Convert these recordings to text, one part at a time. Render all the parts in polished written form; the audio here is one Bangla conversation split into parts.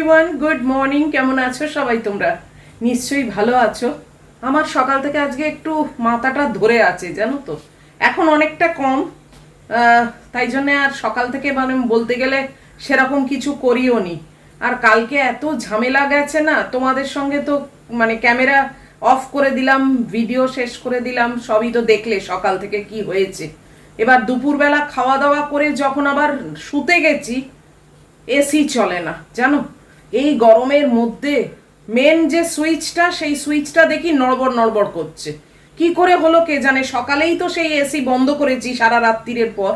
Everyone, good morning. কেমন আছো সবাই? তোমরা নিশ্চয়ই ভালো আছো। আমার সকাল থেকে আজকে একটু মাথাটা ধরে আছে, জানো তো। এখন অনেকটা কম, তাই জন্যে আর সকাল থেকে মানে বলতে গেলে সেরকম কিছু করিও নি। আর কালকে এত ঝামেলা গেছে না তোমাদের সঙ্গে, তো মানে ক্যামেরা অফ করে দিলাম, ভিডিও শেষ করে দিলাম, সবই তো দেখলে সকাল থেকে কি হয়েছে। এবার দুপুরবেলা খাওয়া দাওয়া করে যখন আবার শুতে গেছি, এসি চলে না, জানো। এই গরমের মধ্যে মেন যে সুইচটা, সেই সুইচটা দেখি নড়বড় নড়বড় করছে। কি করে হলো কে জানে। সকালেই তো সেই এসি বন্ধ করেছি সারা রাত্রিরের পর,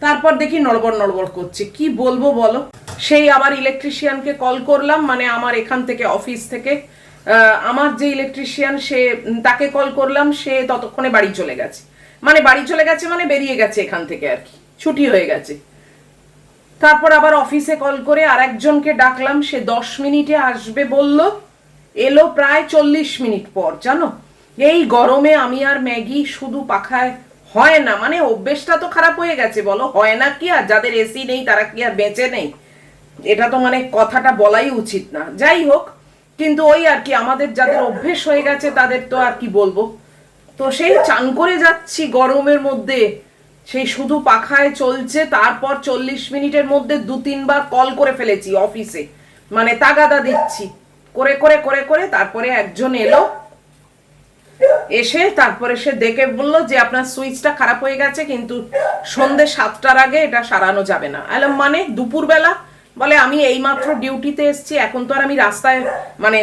তারপর দেখি নড়বড় নড়বড় করছে। কি বলবো বলো। সেই আবার ইলেকট্রিশিয়ানকে কল করলাম, মানে আমার এখান থেকে অফিস থেকে আমার যে ইলেকট্রিশিয়ান, সে তাকে কল করলাম। সে ততক্ষণে বাড়ি চলে গেছে, মানে বাড়ি চলে গেছে মানে বেরিয়ে গেছে এখান থেকে, আর কি ছুটি হয়ে গেছে। তারপর আবার অফিসে কল করে আর একজনকে ডাকলাম, সে 10 মিনিটে আসবে বলল, এলো প্রায় 40 মিনিট পর। জানো, এই গরমে আমি আর ম্যাগি শুধু পাখায় হয় না, মানে অভ্যেসটা তো খারাপ হয়ে গেছে বলো। হয় না কি, আর যাদের এসি নেই তারা কি আর বেঁচে নেই? এটা তো মানে কথাটা বলাই উচিত না। যাই হোক, কিন্তু ওই আর কি, আমাদের যাদের অভ্যেস হয়ে গেছে তাদের তো আর কি বলবো। তো সেই চান করে যাচ্ছি গরমের মধ্যে, সেই শুধু পাখায় চলছে। তারপর 40 মিনিটের মধ্যে 2-3 বার কল করে ফেলেছি অফিসে, মানে তাগাদা দিচ্ছি করে করে করে করে। তারপরে একজন এলো, এসে তারপরে সে দেখে বললো যে আপনার সুইচটা খারাপ হয়ে গেছে, কিন্তু সন্ধ্যে 7টার আগে এটা সারানো যাবে না। আলাম মানে দুপুরবেলা? বলে আমি এইমাত্র ডিউটিতে এসছি, এখন তো আর আমি রাস্তায় মানে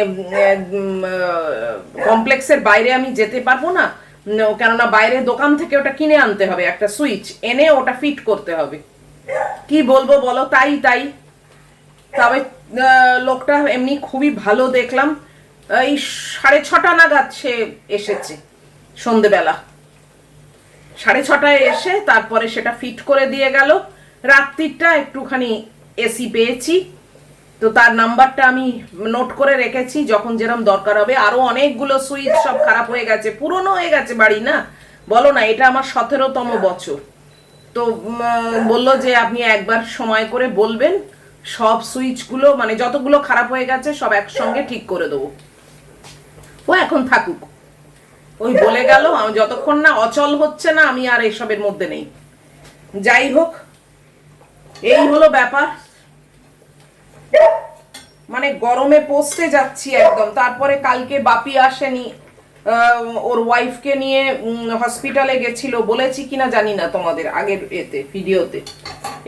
কমপ্লেক্সের বাইরে আমি যেতে পারবো না, কেননা বাইরে দোকান থেকে ওটা কিনে আনতে হবে, একটা সুইচ এনে ওটা ফিট করতে হবে। কি বলবো বলো। তাই তাই তবে লোকটা এমনি খুবই ভালো দেখলাম। এই 6:30 নাগাদ সে এসেছে, সন্ধেবেলা 6:30টায় এসে তারপরে সেটা ফিট করে দিয়ে গেল। রাত্রিটা একটুখানি এসি পেয়েছি, তো তার নাম্বারটা আমি নোট করে রেখেছি, যখন যেরকম দরকার হবে। আরো অনেকগুলো সুইচ সব খারাপ হয়ে গেছে, পুরনো হয়ে গেছে বাড়ি না, বলো না। এটা আমার 17তম বছর। তো বললো যে আপনি একবার সময় করে বলবেন, সব সুইচগুলো মানে যতগুলো খারাপ হয়ে গেছে সব একসঙ্গে ঠিক করে দেবো। ও এখন থাকুক, ওই বলে গেল। যতক্ষণ না অচল হচ্ছে না, আমি আর এসবের মধ্যে নেই। যাই হোক, এই হলো ব্যাপার। মানে গরমে পচতে যাচ্ছি একদম। তারপরে কালকে বাপি আসেনি, ওর ওয়াইফকে নিয়ে হসপিটালে গেছিল, বলেছি কিনা জানি না তোমাদের আগের এতে ভিডিওতে।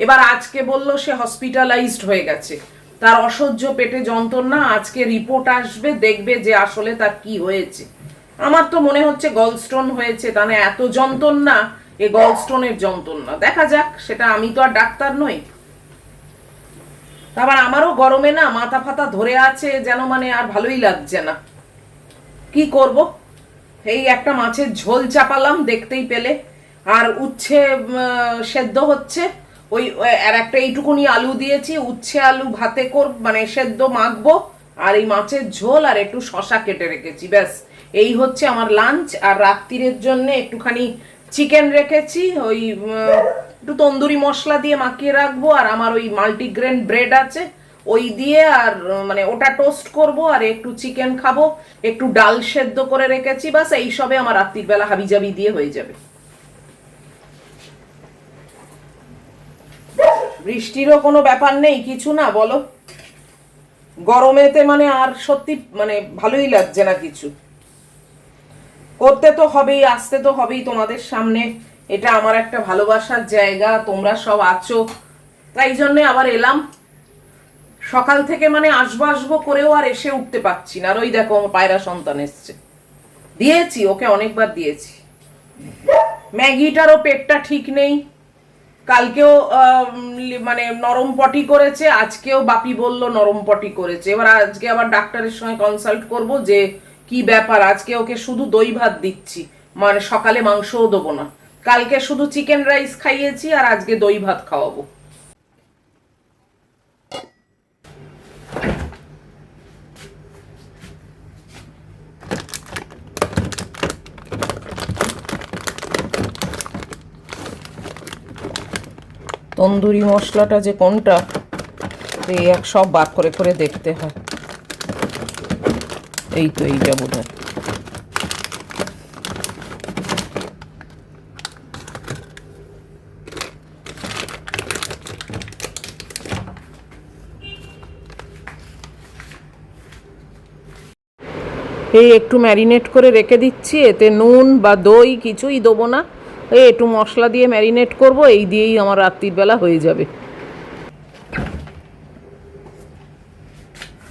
এবার আজকে বলল সে হসপিটালাইজড হয়ে গেছে, তার অসহ্য পেটে যন্ত্রণা। আজকে রিপোর্ট আসবে, দেখবে যে আসলে তার কি হয়েছে। আমার তো মনে হচ্ছে গলস্টোন হয়েছে, তাহলে এত যন্ত্রণা, এ গলস্টোনের যন্ত্রণা। দেখা যাক, সেটা আমি তো আর ডাক্তার নই। আবার আমারও গরমে না মাথা ফাতা ধরে আছে, যেন মানে আর ভালোই লাগছে না। কি করব। এই একটা মাছের ঝোল চাপালাম দেখতেই পেলে, আর উচ্ছে সেদ্ধ হচ্ছে। ওই আর একটা এইটুকুনি আলু দিয়েছি, উচ্ছে আলু ভাতে মানে সেদ্ধ মাখবো। আর এই মাছের ঝোল আর একটু শশা কেটে রেখেছি, ব্যাস এই হচ্ছে আমার লাঞ্চ। আর রাত্রিরের জন্য একটুখানি চিকেন রেখেছি, ওই একটু তন্দুরি মশলা দিয়ে মাখিয়ে রাখবো। আর আমার ওই মাল্টিগ্রেন ব্রেড আছে, ওই দিয়ে আর মানে ওটা টোস্ট করব, আর একটু চিকেন খাবো, একটু ডাল সেদ্ধ করে রেখেছি। বাস এই সবে আমার রাত্রির বেলা হাবিজাবি দিয়ে হয়ে যাবে। বৃষ্টিরও কোনো ব্যাপার নেই, কিছু না বলো। গরমেতে মানে আর সত্যি মানে ভালোই লাগছে না কিছু। করতে তো হবেই, আসতে তো হবেই তোমাদের সামনে। এটা আমার একটা ভালোবাসার জায়গা, তোমরা সব আছো, তাই জন্যে আবার এলাম। সকাল থেকে মানে আসবো আসবো করেও আর এসে উঠতে পারছি না। আর ওই দেখো আমার পায়রা সন্তান এসছে, দিয়েছি ওকে, অনেকবার দিয়েছি। ম্যাগিটারও পেটটা ঠিক নেই, কালকেও মানে নরম পটি করেছে, আজকেও বাপি বলল নরম পটি করেছে। এবার আজকে আবার ডাক্তারের সঙ্গে কনসাল্ট করব যে কি ব্যাপার। আজকে ওকে শুধু দই ভাত দিচ্ছি, মানে সকালে মাংসও দেবো না। কালকে শুধু চিকেন রাইস খাইয়েছি, আর আজকে দই ভাত খাওয়াবো। তন্দুরি মশলাটা যে কোনটা এই এক সব বার করে করে দেখতে হয়। এই তো এইটা বোধ হয়। এই একটু ম্যারিনেট করে রেখে দিচ্ছি, এতে নুন বা দই কিছুই দেবো না, এই একটু মশলা দিয়ে ম্যারিনেট করব, এই দিয়েই আমার রাত্রির বেলা হয়ে যাবে।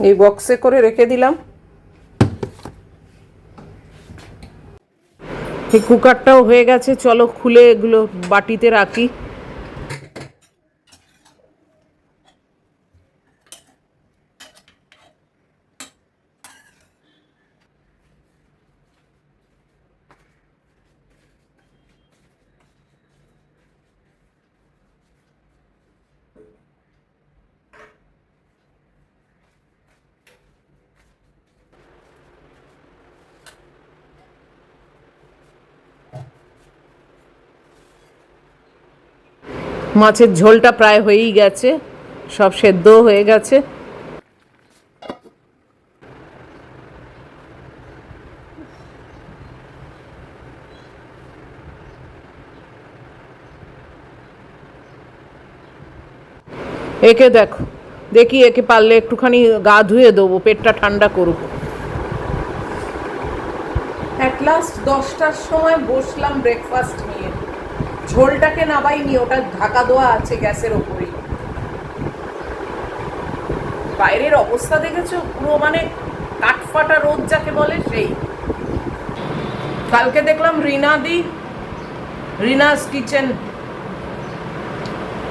এই বক্সে করে রেখে দিলাম। এই কুকারটাও হয়ে গেছে, চলো খুলে এগুলো বাটিতে রাখি। মাছের ঝোলটা প্রায় হয়েই গেছে, সব সেদ্ধও হয়ে গেছে। একে দেখো, দেখি একে পারলে একটুখানি গা ধুয়ে দেবো, পেটটা ঠান্ডা করবো। অ্যাট লাস্ট 10টার সময় বসলাম ব্রেকফাস্ট নিয়ে। ঝোলটাকে নাবাইনি, ওটা ঢাকা দেওয়া আছে গ্যাসের ওপরেই। বাইরের অবস্থা দেখেছো, পুরো মানে কাঠফাটা রোদ যাকে বলে সেই। কালকে দেখলাম রিনাস কিচেন,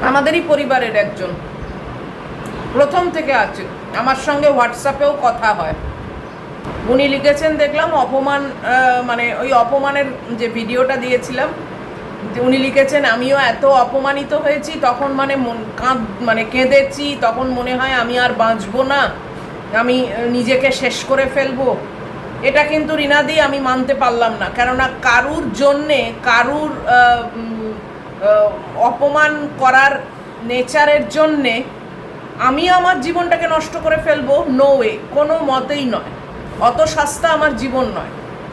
আমাদেরই পরিবারের একজন, প্রথম থেকে আছে, আমার সঙ্গে হোয়াটসঅ্যাপেও কথা হয়। উনি লিখেছেন দেখলাম অপমান, মানে ওই অপমানের যে ভিডিওটা দিয়েছিলাম, উনি লিখেছেন আমিও এত অপমানিত হয়েছি, তখন মানে কেঁদেছি, তখন মনে হয় আমি আর বাঁচবো না, আমি নিজেকে শেষ করে ফেলবো। এটা কিন্তু রিনাদি আমি মানতে পারলাম না, কেননা কারুর জন্যে কারুর অপমান করার নেচারের জন্যে আমি আমার জীবনটাকে নষ্ট করে ফেলবো, নো ওয়ে, কোনো মতেই নয়। অত সস্তা আমার জীবন নয়।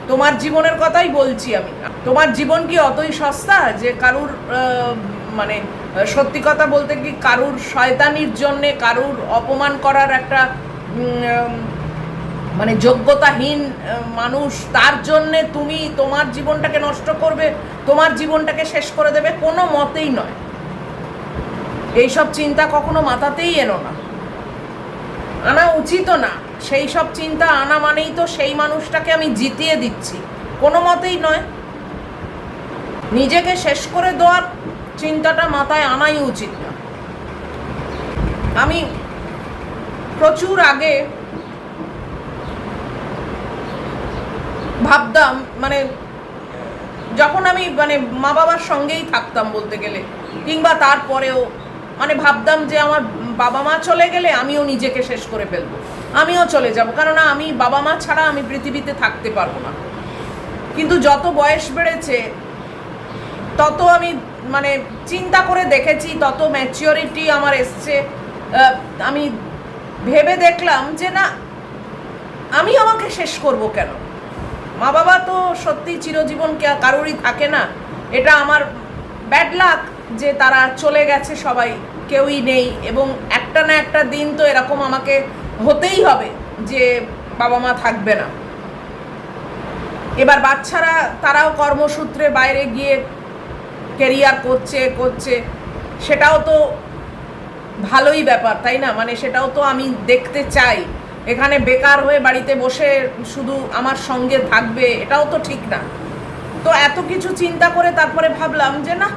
তোমার জীবনের কথাই বলছি আমি। তোমার জীবন কি অতই সস্তা যে কারুর মানে সত্যি কথা বলতে কি কারুর শয়তানির জন্যে, কারুর অপমান করার একটা মানে যোগ্যতাহীন মানুষ, তার জন্যে তুমি তোমার জীবনটাকে নষ্ট করবে, তোমার জীবনটাকে শেষ করে দেবে? কোনো মতেই নয়। এইসব চিন্তা কখনো মাথাতেই এনো না, আনা উচিতও না। সেই সব চিন্তা আনা মানেই তো সেই মানুষটাকে আমি জিতিয়ে দিচ্ছি, কোনো মতেই নয়। নিজেকে শেষ করে দেওয়ার চিন্তাটা মাথায় আনাই উচিত না। আমি প্রচুর আগে ভাবতাম, মানে যখন আমি মানে মা বাবার সঙ্গেই থাকতাম বলতে গেলে, কিংবা তারপরেও মানে ভাবতাম যে আমার বাবা মা চলে গেলে আমিও নিজেকে শেষ করে ফেলবো, আমিও চলে যাব, কেননা আমি বাবা মা ছাড়া আমি পৃথিবীতে থাকতে পারবো না। কিন্তু যত বয়স বেড়েছে তত আমি মানে চিন্তা করে দেখেছি, তত ম্যাচিওরিটি আমার এসছে। আমি ভেবে দেখলাম যে না, আমি আমাকে শেষ করব কেন? মা বাবা তো সত্যি চিরজীবন কারোরই থাকে না, এটা আমার ব্যাড লাক যে তারা চলে গেছে, সবাই কেউই নেই, এবং একটা না একটা দিন তো এরকম আমাকে হতেই হবে যে বাবা মা থাকবে না। এবার বাচ্চারা তারাও কর্মসূত্রে বাইরে গিয়ে ক্যারিয়ার করছে, সেটাও তো ভালোই ব্যাপার, তাই না? মানে সেটাও তো আমি দেখতে চাই। এখানে বেকার হয়ে বাড়িতে বসে শুধু আমার সঙ্গে থাকবে, এটাও তো ঠিক না। তো এত কিছু চিন্তা করে তারপরে ভাবলাম যে না,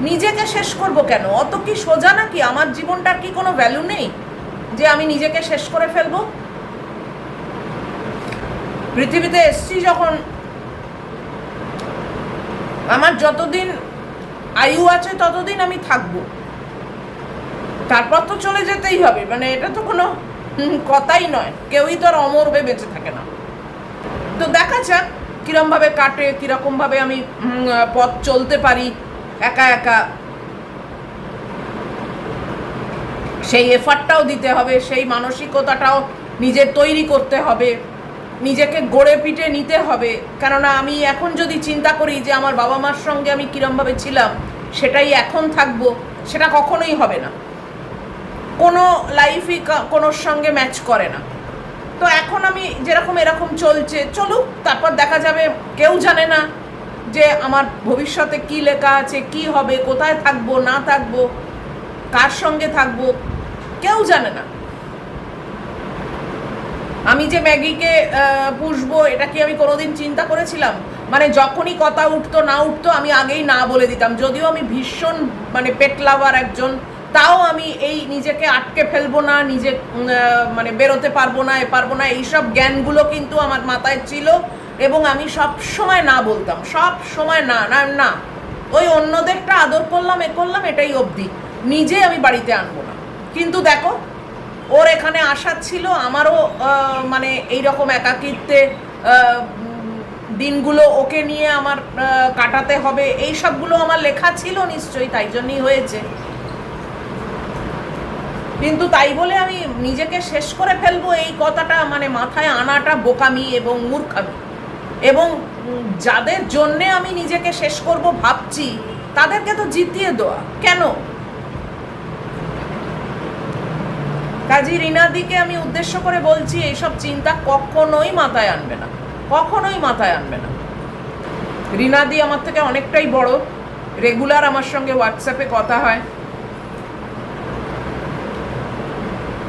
নিজেকে শেষ করব কেন? অত কি সোজা নাকি? আমার জীবনটার কি কোনো ভ্যালু নেই যে আমি নিজেকে শেষ করে ফেলবো? পৃথিবীতে এসছি যখন, আমার যতদিন আয়ু আছে ততদিন আমি থাকবো, তারপর তো চলে যেতেই হবে, মানে এটা তো কোনো কথাই নয়। কেউই তো আর অমর হয়ে বেঁচে থাকে না। তো দেখা যাক কিরমভাবে কাটে, কিরকমভাবে আমি পথ চলতে পারি একা একা, সেই এফার্টটাও দিতে হবে, সেই মানসিকতাটাও নিজের তৈরি করতে হবে, নিজেকে গড়ে পিটে নিতে হবে। কেননা আমি এখন যদি চিন্তা করি যে আমার বাবা মার সঙ্গে আমি কিরমভাবে ছিলাম সেটাই এখন থাকবো, সেটা কখনোই হবে না। কোনো লাইফই কোনোর সঙ্গে ম্যাচ করে না। তো এখন আমি যেরকম এরকম চলছে, চলুক, তারপর দেখা যাবে। কেউ জানে না যে আমার ভবিষ্যতে কি লেখা আছে, কি হবে, কোথায় থাকবো না থাকবো, কার সঙ্গে থাকবো, কেউ জানে না। আমি যে ম্যাগিকে পুষবো এটা কি আমি কোনোদিন চিন্তা করেছিলাম? মানে যখনই কথা উঠতো না উঠতো আমি আগেই না বলে দিতাম। যদিও আমি ভীষণ মানে পেট লাভার একজন, তাও আমি এই নিজেকে আটকে ফেলবো না, নিজে মানে বেরোতে পারবো না, পারবো না, এইসব জ্ঞানগুলো কিন্তু আমার মাথায় ছিল। এবং আমি সব সময় না বলতাম, সব সময় না না না। ওই অন্যদেরটা আদর করলাম, করলাম, এটাই অবধি, নিজে আমি বাড়িতে আনবো না। কিন্তু দেখো, ওর এখানে আশা ছিল, আমারও মানে এইরকম একাকিত্বে দিনগুলো ওকে নিয়ে আমার কাটাতে হবে, এই সবগুলো আমার লেখা ছিল নিশ্চয়ই, তাই জন্যই হয়েছে। কিন্তু তাই বলে আমি নিজেকে শেষ করে ফেলবো এই কথাটা মানে মাথায় আনাটা বোকামি এবং মূর্খামি। এবং যাদের জন্যে আমি নিজেকে শেষ করব ভাবছি তাদেরকে তো জিতিয়ে দেওয়া কেন? কাজী রিনাদিকে আমি উদ্দেশ্য করে বলছি, এইসব চিন্তা কখনোই মাথায় আনবে না, কখনোই মাথায় আনবে না। রিনাদি আমার থেকে অনেকটাই বড়, রেগুলার আমার সঙ্গে হোয়াটসঅ্যাপে কথা হয়,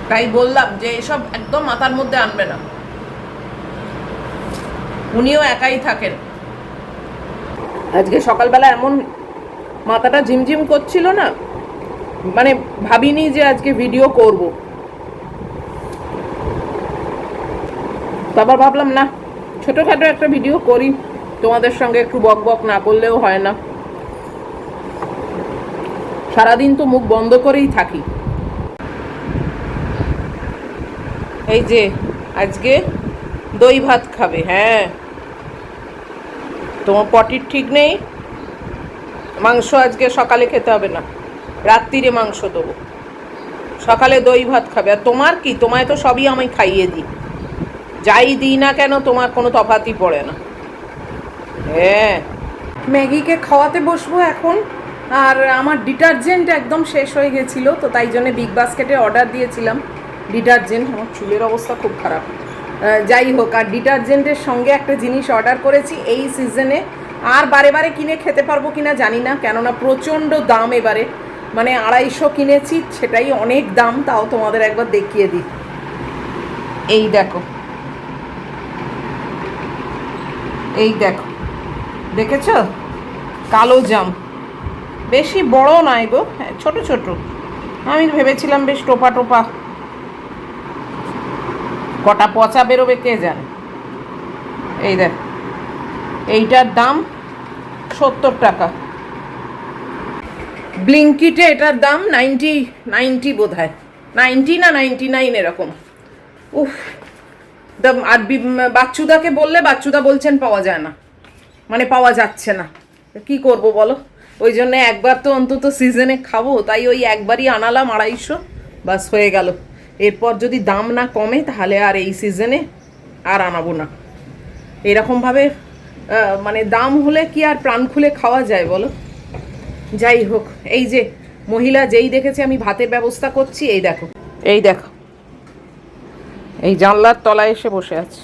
তাই বললাম যে এসব একদম মাথার মধ্যে আনবে না। উনিও একাই থাকেন। আজকে সকালবেলা এমন মাথাটা ঝিমঝিম করছিল না, মানে ভাবিনি যে আজকে ভিডিও করব। তারপর ভাবলাম না, ছোটোখাটো একটা ভিডিও করি, তোমাদের সঙ্গে একটু বক বক না করলেও হয় না। সারাদিন তো মুখ বন্ধ করেই থাকি। এই যে আজকে দই ভাত খাবে? হ্যাঁ, তোমার পটির ঠিক নেই, মাংস আজকে সকালে খেতে হবে না, রাত্রিরে মাংস দেবো, সকালে দই ভাত খাবে। আর তোমার কি, তোমায় তো সবই আমি খাইয়ে দিই, যাই দিই না কেন তোমার কোনো তফাতই পড়ে না। হ্যাঁ, ম্যাগিকে খাওয়াতে বসবো এখন। আর আমার ডিটারজেন্ট একদম শেষ হয়ে গেছিলো, তো তাই জন্য বিগ বাস্কেটে অর্ডার দিয়েছিলাম ডিটারজেন্ট। আমার চুলের অবস্থা খুব খারাপ, যাই হোক। আর ডিটারজেন্টের সঙ্গে একটা জিনিস অর্ডার করেছি এই সিজনে, আর বারে বারে কিনে খেতে পারবো কিনা জানি না, কেননা প্রচণ্ড দাম এবারে। মানে 250 কিনেছি, সেটাই অনেক দাম। তাও তোমাদের একবার দেখিয়ে দিই। এই দেখো, এই দেখো, দেখেছো? কালো জাম, বেশি বড় নয় গো, হ্যাঁ ছোট ছোট। আমি ভেবেছিলাম বেশ টোপা টোপা, কটা পচা বেরোবে কে জানে। এই দেখ, এইটার দাম 70 টাকা। ব্লিঙ্কিটে এটার দাম 90 বোধ হয়, 90 না 99 এরকম। উফ, আর বাচ্চুদাকে বললে বাচ্চুদা বলছেন পাওয়া যায় না, মানে পাওয়া যাচ্ছে না। কি করব বলো? ওই জন্য একবার তো অন্তত সিজনে খাবো, তাই ওই একবারই আনালাম 250, বাস হয়ে গেল। এরপর যদি দাম না কমে তাহলে আর এই সিজনে আর আনাবো না। এরকমভাবে মানে দাম হলে কি আর প্রাণ খুলে খাওয়া যায় বলো? যাই হোক, এই যে মহিলা যেই দেখেছে আমি ভাতের ব্যবস্থা করছি, এই দেখো, এই দেখো, এই জানলার তলায় এসে বসে আছে।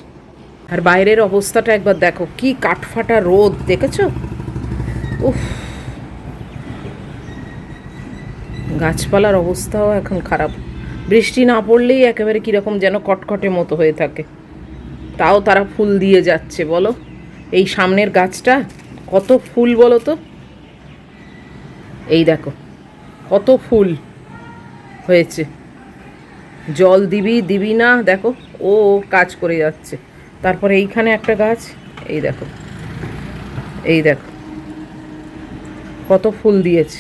আর বাইরের অবস্থাটা একবার দেখো, কি কাঠফাটা রোদ, দেখেছো? উফ, গাছপালার অবস্থাও এখন খারাপ। বৃষ্টি না পড়লেই একেবারে কীরকম যেন কটকটে মতো হয়ে থাকে। তাও তারা ফুল দিয়ে যাচ্ছে বলো। এই সামনের গাছটা কত ফুল বলো তো, এই দেখো কত ফুল হয়েছে। জল দিবি না, দেখো ও কাজ করে যাচ্ছে। তারপরে এইখানে একটা গাছ, এই দেখো, এই দেখো কত ফুল দিয়েছে।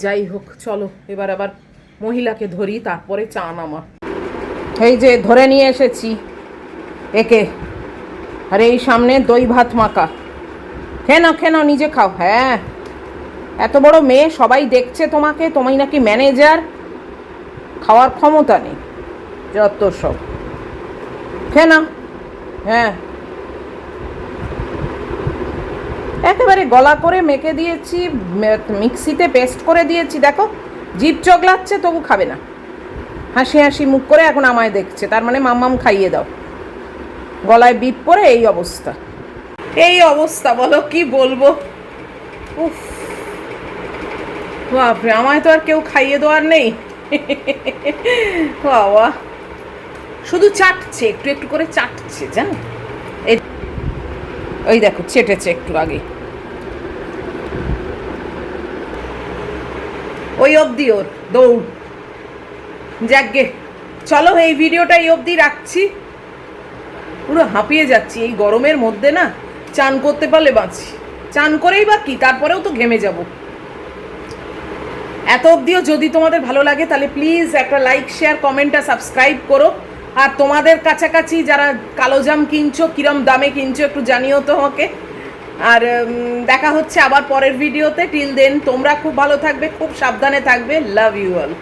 যাই হোক, চলো এবার আবার মহিলাকে ধরি, তারপরে চা নামা। এই যে ধরে নিয়ে এসেছি একে, আর এই সামনে দই ভাত মাখা। খেয়ে নাও নিজে খাও। হ্যাঁ, এত বড় মেয়ে, সবাই দেখছে তোমাকে, তুমি নাকি ম্যানেজার, খাওয়ার ক্ষমতা নেই, যত সব। খেয়ে নাও। হ্যাঁ, একেবারে গলা করে মেখে দিয়েছি, মিক্সিতে পেস্ট করে দিয়েছি, দেখো জিভ চগলাচ্ছে তবু খাবে না, হাসি হাসি মুখ করে এখন আমায় দেখছে, তার মানে মাম্মাম খাইয়ে দাও। গলায় বিপ পরে এই অবস্থা, এই অবস্থা, বলো কি বলবো। উফ, বাপরে, আমায় তো আর কেউ খাইয়ে দেওয়ার নেই। বাবা, শুধু চাটছে, একটু একটু করে চাটছে, জানো। এই ওই দেখো চেটেছে একটু আগে, ওই অবধি ওর দৌড়। যাকগে, চলো এই ভিডিওটা এই অবধি রাখছি। পুরো হাঁপিয়ে যাচ্ছি এই গরমের মধ্যে, না চান করতে পারলে বাঁচি, চান করেই বা কি, তারপরেও তো ঘেমে যাব। এত অবধিও যদি তোমাদের ভালো লাগে তাহলে প্লিজ একটা লাইক, শেয়ার, কমেন্ট আর সাবস্ক্রাইব করো। আর তোমাদের কাছাকাছি যারা কালো জাম কিনছো, কিরম দামে কিনছো একটু জানিও তো আমাকে। আর দেখা হচ্ছে আবার পরের ভিডিওতে। টিল দেন তোমরা খুব ভালো থাকবে, খুব সাবধানে থাকবে। Love you all.